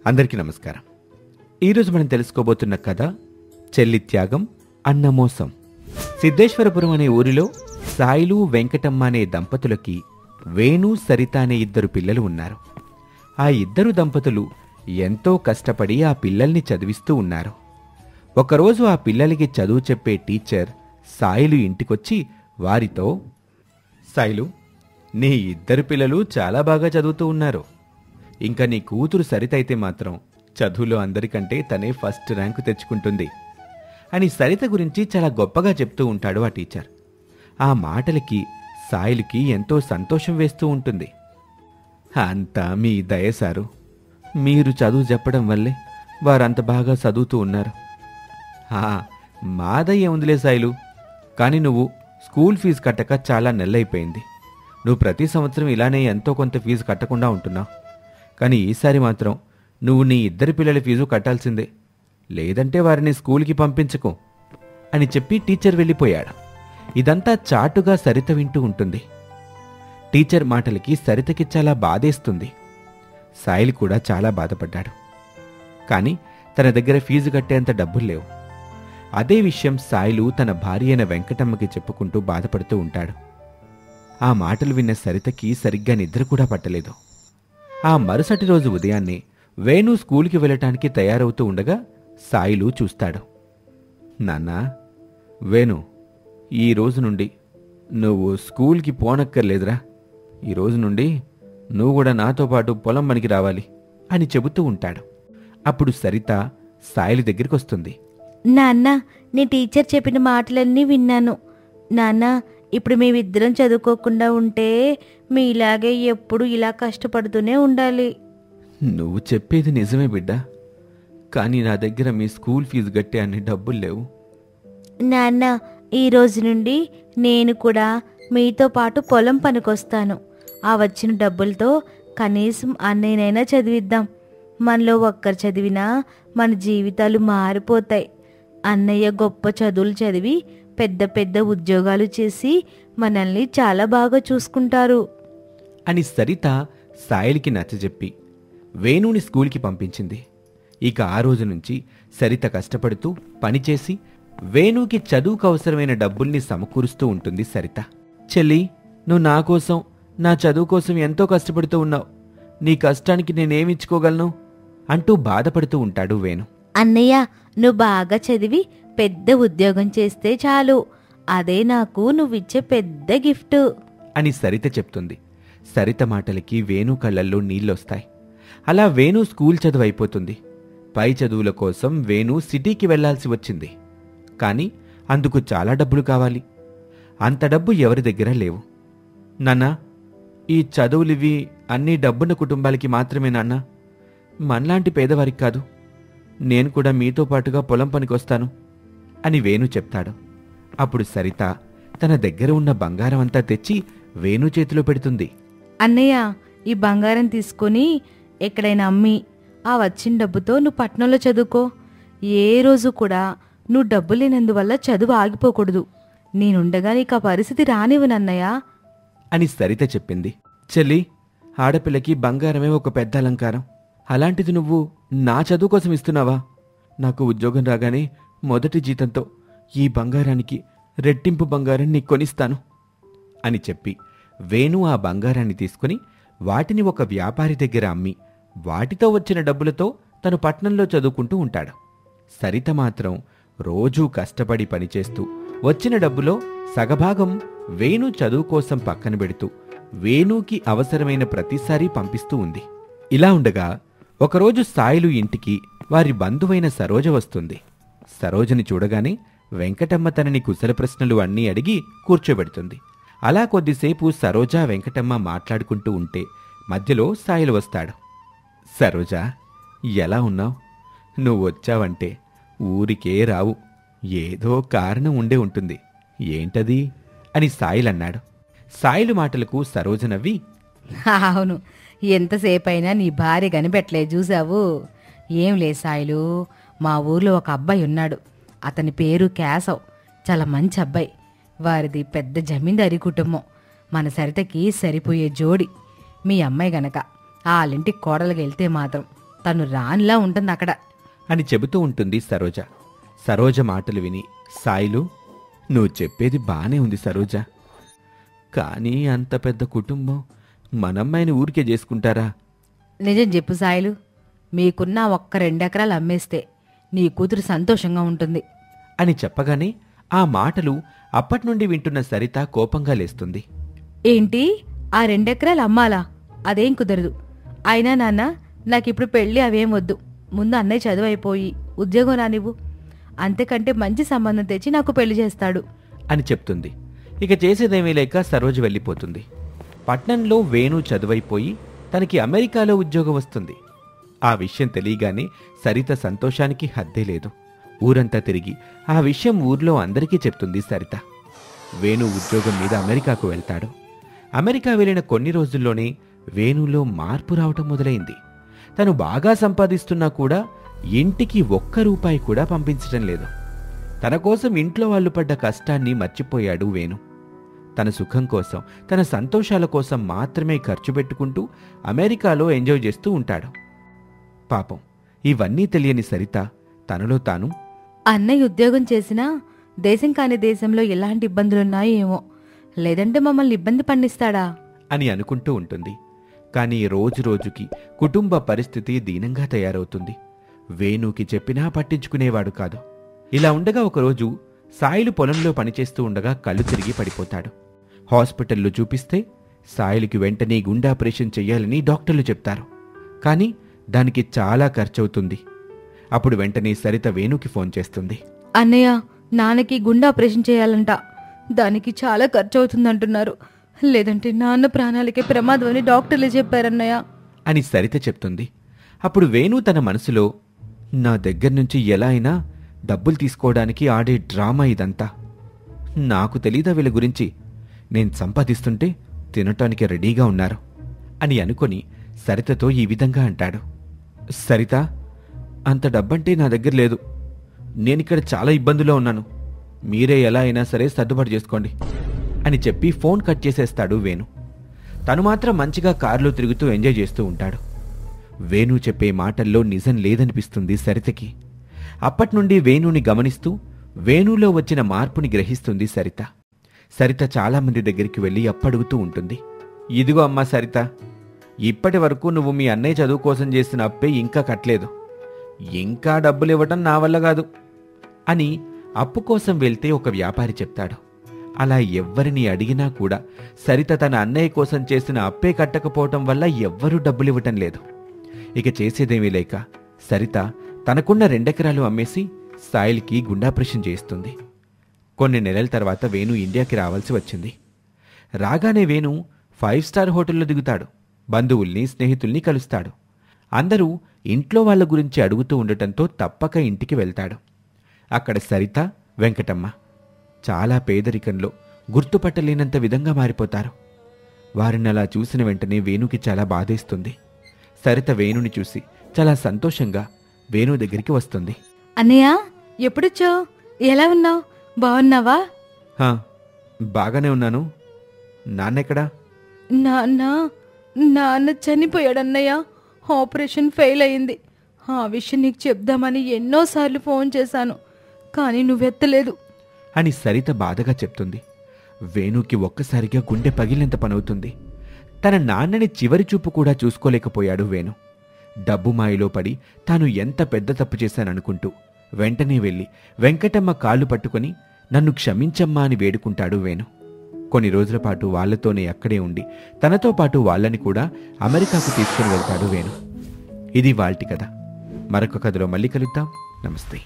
అందరికీ నమస్కారం. ఈరోజు మనం తెలుసుకోబోతున్న కథ చెల్లి త్యాగం అన్న మోసం. సిద్ధేశ్వరపురం అనే ఊరిలో సాయిలు వెంకటమ్మ అనే దంపతులకి వేణు సరిత అనే ఇద్దరు పిల్లలు ఉన్నారు. ఆ ఇద్దరు దంపతులు ఎంతో కష్టపడి ఆ పిల్లల్ని చదివిస్తూ ఉన్నారు. ఒకరోజు ఆ పిల్లలకి చదువు చెప్పే టీచర్ సాయిలు ఇంటికొచ్చి వారితో, సాయిలు, నీ ఇద్దరు పిల్లలు చాలా బాగా చదువుతూ ఉన్నారు. ఇంకా నీ కూతురు సరిత అయితే మాత్రం చదువులో అందరికంటే తనే ఫస్ట్ ర్యాంకు తెచ్చుకుంటుంది అని సరిత గురించి చాలా గొప్పగా చెప్తూ ఉంటాడు ఆ టీచర్. ఆ మాటలకి సాయిలుకి ఎంతో సంతోషం వేస్తూ ఉంటుంది. అంతా మీ దయ సారు, మీరు చదువు చెప్పడం వల్లే వారంత బాగా చదువుతూ ఉన్నారు. మా దయ ఏముందిలే సాయిలు, కానీ నువ్వు స్కూల్ ఫీజు కట్టక చాలా నెలలైపోయింది. నువ్వు ప్రతి సంవత్సరం ఇలానే ఎంతో కొంత ఫీజు కట్టకుండా ఉంటున్నావు. కానీ ఈసారి మాత్రం నువ్వు నీ ఇద్దరి పిల్లల ఫీజు కట్టాల్సిందే, లేదంటే వారిని స్కూల్కి పంపించకు అని చెప్పి టీచర్ వెళ్ళిపోయాడు. ఇదంతా చాటుగా సరిత వింటూ ఉంటుంది. టీచర్ మాటలకి సరితకి చాలా బాధేస్తుంది. సాయిల్ కూడా చాలా బాధపడ్డాడు. కానీ తన దగ్గర ఫీజు కట్టేంత డబ్బులు లేవు. అదే విషయం సాయిలు తన భార్య అయిన వెంకటమ్మకి చెప్పుకుంటూ బాధపడుతూ ఉంటాడు. ఆ మాటలు విన్న సరితకి సరిగ్గా నిద్ర కూడా పట్టలేదు. ఆ మరుసటి రోజు ఉదయాన్నే వేణు స్కూల్కి వెళ్ళటానికి తయారవుతూ ఉండగా సాయిలు చూస్తాడు. నాన్నా, వేణు, ఈ రోజు నుండి నువ్వు స్కూల్కి పోనక్కర్లేదురా. ఈరోజు నుండి నువ్వు కూడా నాతో పాటు పొలం పనికి రావాలి అని చెబుతూ ఉంటాడు. అప్పుడు సరిత సాయిలు దగ్గరికి వస్తుంది. నాన్న, నీ టీచర్ చెప్పిన మాటలన్నీ విన్నాను. నాన్న, ఇప్పుడు మేమిద్దరం చదువుకోకుండా ఉంటే మీలాగే ఎప్పుడు ఇలా కష్టపడుతూనే ఉండాలి. నువ్వు చెప్పేది నిజమే బిడ్డ, కానీ నా దగ్గర మీ స్కూల్ ఫీజు కట్టే అన్ని డబ్బులు లేవు. నాన్న, ఈ రోజు నుండి నేను కూడా మీతో పాటు పొలం పనికొస్తాను. ఆ వచ్చిన డబ్బులతో కనీసం అన్నయ్యనైనా చదివిద్దాం. మనలో ఒక్కరు చదివినా మన జీవితాలు మారిపోతాయి. అన్నయ్య గొప్ప చదువులు చదివి పెద్ద పెద్ద ఉద్యోగాలు చేసి మనల్ని చాలా బాగా చూసుకుంటారు అని సరిత సాయిల్కి నచ్చజెప్పి వేణుని స్కూల్కి పంపించింది. ఇక ఆ రోజు నుంచి సరిత కష్టపడుతూ పనిచేసి వేణుకి చదువుకు అవసరమైన డబ్బుల్ని సమకూరుస్తూ ఉంటుంది సరిత. చెల్లి, నువ్వు నా కోసం, నా చదువు కోసం ఎంతో కష్టపడుతూ ఉన్నావు. నీ కష్టానికి నేనేమిచ్చుకోగలను అంటూ బాధపడుతూ ఉంటాడు వేణు. అన్నయ్య, నువ్వు బాగా చదివి పెద్ద ఉద్యోగం చేస్తే చాలు, అదే నాకు నువ్విచ్చే పెద్ద గిఫ్ట్ అని సరిత చెప్తుంది. సరిత మాటలకి వేణు కళ్ళల్లో నీళ్ళొస్తాయి. అలా వేణు స్కూల్ చదువు అయిపోతుంది. పై చదువుల కోసం వేణు సిటీకి వెళ్లాల్సి వచ్చింది. కానీ అందుకు చాలా డబ్బులు కావాలి. అంత డబ్బు ఎవరి దగ్గర లేవు. నాన్నా, ఈ చదువులివి అన్నీ డబ్బున్న కుటుంబాలకి మాత్రమే నాన్నా, మనలాంటి పేదవారికి కాదు. నేను కూడా మీతో పాటుగా పొలం పనికొస్తాను అని వేణు చెప్తాడు. అప్పుడు సరిత తన దగ్గర ఉన్న బంగారం అంతా తెచ్చి వేణు చేతిలో పెడుతుంది. అన్నయ్య, ఈ బంగారం తీసుకొని ఎక్కడైనా అమ్మి ఆ వచ్చిన డబ్బుతో నువ్వు పట్నంలో చదువుకో. ఏ రోజు కూడా నువ్వు డబ్బు లేనందువల్ల చదువు ఆగిపోకూడదు. నేనుండగా నీకు ఆ పరిస్థితి రానివ్వనన్నయ్య అని సరిత చెప్పింది. చెల్లి, ఆడపిల్లకి బంగారమే ఒక పెద్ద అలంకారం. అలాంటిది నువ్వు నా చదువు కోసం ఇస్తున్నావా? నాకు ఉద్యోగం రాగానే మొదటి జీతంతో ఈ బంగారానికి రెట్టింపు బంగారం నీకు కొనిస్తాను అని చెప్పి వేణు ఆ బంగారాన్ని తీసుకుని వాటిని ఒక వ్యాపారి దగ్గర అమ్మి వాటితో వచ్చిన డబ్బులతో తను పట్నంలో చదువుకుంటూ ఉంటాడు. సరిత మాత్రం రోజూ కష్టపడి పనిచేస్తూ వచ్చిన డబ్బులో సగభాగం వేణు చదువు కోసం పక్కన పెడుతూ వేణుకి అవసరమైన ప్రతిసారీ పంపిస్తూ ఉంది. ఇలా ఉండగా ఒకరోజు సాయిలు ఇంటికి వారి బంధువైన సరోజ వస్తుంది. సరోజని చూడగానే వెంకటమ్మ తనని కుశల ప్రశ్నలు అన్నీ అడిగి కూర్చోబెడుతుంది. అలా కొద్దిసేపు సరోజ వెంకటమ్మ మాట్లాడుకుంటూ ఉంటే మధ్యలో సాయిలు వస్తాడు. సరోజా, ఎలా ఉన్నావు? నువ్వు వచ్చావంటే ఊరికే రావు, ఏదో కారణం ఉండే ఉంటుంది. ఏంటది అని సాయిల్ అన్నాడు. సాయిలు మాటలకు సరోజ నవ్వి, అవును, ఎంతసేపైనా నీ భార్య కనిపెట్టలే చూసావు. ఏం లే సాయిలు, మా ఊర్లో ఒక అబ్బాయి ఉన్నాడు. అతని పేరు కేశవ్. చాలా మంచి అబ్బాయి. వారిది పెద్ద జమీందారీ కుటుంబం. మన సరితకి సరిపోయే జోడి. మీ అమ్మాయి గనక వాళ్ళింటికి కోడలుగా వెళ్తే మాత్రం తను రానిలా ఉంటుంది అక్కడ. అని చెబుతూ ఉంటుంది సరోజ. సరోజ మాటలు విని సాయిలు, నువ్వు చెప్పేది బానే ఉంది సరోజ, కానీ అంత పెద్ద కుటుంబం మనమ్మాయిని ఊరికే చేసుకుంటారా? నిజం చెప్పు సాయిలు, మీకున్న ఒక్క 2 ఎకరాలు అమ్మేస్తే నీ కూతురు సంతోషంగా ఉంటుంది. అని చెప్పగానే ఆ మాటలు అప్పట్నుండి వింటున్న సరిత కోపంగా లేస్తుంది. ఏంటి, ఆ 2 ఎకరాలు అమ్మాలా? అదేం కుదరదు. అయినా నాన్న, నాకిప్పుడు పెళ్ళి అవేం వద్దు. ముందు అన్నయ్య చదువు అయిపోయి ఉద్యోగం రానివ్వు. అంతకంటే మంచి సంబంధం తెచ్చి నాకు పెళ్లి చేస్తాడు అని చెప్తుంది. ఇక చేసేదేమీ లేక సరోజ వెళ్ళిపోతుంది. పట్నంలో వేణు చదువైపోయి తనకి అమెరికాలో ఉద్యోగం వస్తుంది. ఆ విషయం తెలియగానే సరిత సంతోషానికి హద్దే లేదు. ఊరంతా తిరిగి ఆ విషయం ఊర్లో అందరికీ చెప్తుంది సరిత. వేణు ఉద్యోగం మీద అమెరికాకు వెళ్తాడు. అమెరికా వెళ్ళిన కొన్ని రోజుల్లోనే వేణులో మార్పు రావటం మొదలైంది. తను బాగా సంపాదిస్తున్నా కూడా ఇంటికి ఒక్క రూపాయి కూడా పంపించటం లేదు. తన కోసం ఇంట్లో వాళ్ళు పడ్డ కష్టాన్ని మర్చిపోయాడు వేణు. తన సుఖం కోసం, తన సంతోషాల కోసం మాత్రమే ఖర్చు పెట్టుకుంటూ అమెరికాలో ఎంజాయ్ చేస్తూ ఉంటాడు. పాపం ఇవన్నీ తెలియని సరిత తనలో తాను, అన్నయ్య ఉద్యోగం చేసినా దేశం కాని దేశంలో ఎలాంటి ఇబ్బందులున్నాయో ఏమో, లేదంటే మమ్మల్ని ఇబ్బంది పండిస్తాడా అని అనుకుంటూ ఉంటుంది. కానీ రోజురోజుకి కుటుంబ పరిస్థితి దీనంగా తయారవుతుంది. వేణుకి చెప్పినా పట్టించుకునేవాడు కాదు. ఇలా ఉండగా ఒకరోజు సాయిలు పొలంలో పనిచేస్తూ ఉండగా కళ్ళు తిరిగి పడిపోతాడు. హాస్పిటల్లో చూపిస్తే సాయిలుకి వెంటనే గుండె ఆపరేషన్ చెయ్యాలని డాక్టర్లు చెప్తారు. కానీ దానికి చాలా ఖర్చవుతుంది. అప్పుడు వెంటనే సరిత వేణుకి ఫోన్ చేస్తుంది. అన్నయ్య, నాన్నకి గుండె ఆపరేషన్ చేయాలంట. దానికి చాలా ఖర్చు అవుతుందంటున్నారు. లేదంటే నాన్న ప్రాణాలకే ప్రమాదం అని డాక్టర్లే చెప్పారన్నయ్య అని సరిత చెప్తుంది. అప్పుడు వేణు తన మనసులో, నా దగ్గర నుంచి ఎలా అయినా డబ్బులు తీసుకోవడానికి ఆడే డ్రామా ఇదంతా. నాకు తెలీదా వీళ్ళ గురించి? నేను సంపాదిస్తుంటే తినటానికి రెడీగా ఉన్నారు అని అనుకొని సరితతో ఈ విధంగా అంటాడు. సరిత, అంత డబ్బంటే నా దగ్గర లేదు. నేనిక్కడ చాలా ఇబ్బందులో ఉన్నాను. మీరే ఎలా అయినా సరే సర్దుబాటు చేసుకోండి అని చెప్పి ఫోన్ కట్ చేసేస్తాడు వేణు. తను మాత్రం మంచిగా కారులో తిరుగుతూ ఎంజాయ్ చేస్తూ ఉంటాడు. వేణు చెప్పే మాటల్లో నిజం లేదనిపిస్తుంది సరితకి. అప్పట్నుండి వేణుని గమనిస్తూ వేణులో వచ్చిన మార్పుని గ్రహిస్తుంది సరిత. సరిత చాలామంది దగ్గరికి వెళ్ళి అప్పడుగుతూ ఉంటుంది. ఇదిగో అమ్మా సరిత, ఇప్పటి వరకు నువ్వు మీ అన్నయ్య చదువు కోసం చేసిన అప్పే ఇంకా కట్టలేదు. ఇంకా డబ్బులివ్వటం నా వల్ల కాదు అని అప్పు కోసం వెళ్తే ఒక వ్యాపారి చెప్తాడు. అలా ఎవ్వరిని అడిగినా కూడా సరిత తన అన్నయ్య కోసం చేసిన అప్పే కట్టకపోవటం వల్ల ఎవ్వరూ డబ్బులివ్వటం లేదు. ఇక చేసేదేమీ లేక సరిత తనకున్న 2 ఎకరాలు అమ్మేసి సాయిల్కి గుండాపరేషన్ చేయిస్తుంది. కొన్ని నెలల తర్వాత వేణు ఇండియాకి రావాల్సి వచ్చింది. రాగానే వేణు 5 స్టార్ హోటల్లో దిగుతాడు. బంధువుల్ని, స్నేహితుల్ని కలుస్తాడు. అందరూ ఇంట్లో వాళ్ళ గురించి అడుగుతూ ఉండటంతో తప్పక ఇంటికి వెళ్తాడు. అక్కడ సరిత, వెంకటమ్మ చాలా పేదరికంలో గుర్తుపట్టలేనంత విధంగా మారిపోతారు. వారిని అలా చూసిన వెంటనే వేణుకి చాలా బాధేస్తుంది. సరిత వేణుని చూసి చాలా సంతోషంగా వేణు దగ్గరికి వస్తుంది. అన్నయ్య, ఎప్పుడొచ్చావు? ఎలా ఉన్నావు? బాగున్నావా? బాగానే ఉన్నాను. నాన్నెక్కడా? నాన్న చనిపోయాడన్నయ్య. ఆపరేషన్ ఫెయిల్ అయింది. ఆ విషయం నీకు చెప్దామని ఎన్నోసార్లు ఫోన్ చేశాను, కానీ నువ్వెత్తలేదు అని సరిత బాధగా చెప్తుంది. వేణుకి ఒక్కసారిగా గుండె పగిలినంత పనవుతుంది. తన నాన్నని చివరి చూపు కూడా చూసుకోలేకపోయాడు వేణు. డబ్బు మాయలో పడి తాను ఎంత పెద్ద తప్పు చేశాననుకుంటూ వెంటనే వెళ్ళి వెంకటమ్మ కాళ్ళు పట్టుకుని నన్ను క్షమించమ్మా అని వేడుకుంటాడు వేణు. కొన్ని రోజుల పాటు వాళ్లతోనే అక్కడే ఉండి తనతో పాటు వాళ్ళని కూడా అమెరికాకు తీసుకుని వెళ్తాడు వేణు. ఇది వాల్టి కథ. మరొక కథలో మళ్ళీ కలుద్దాం. నమస్తే.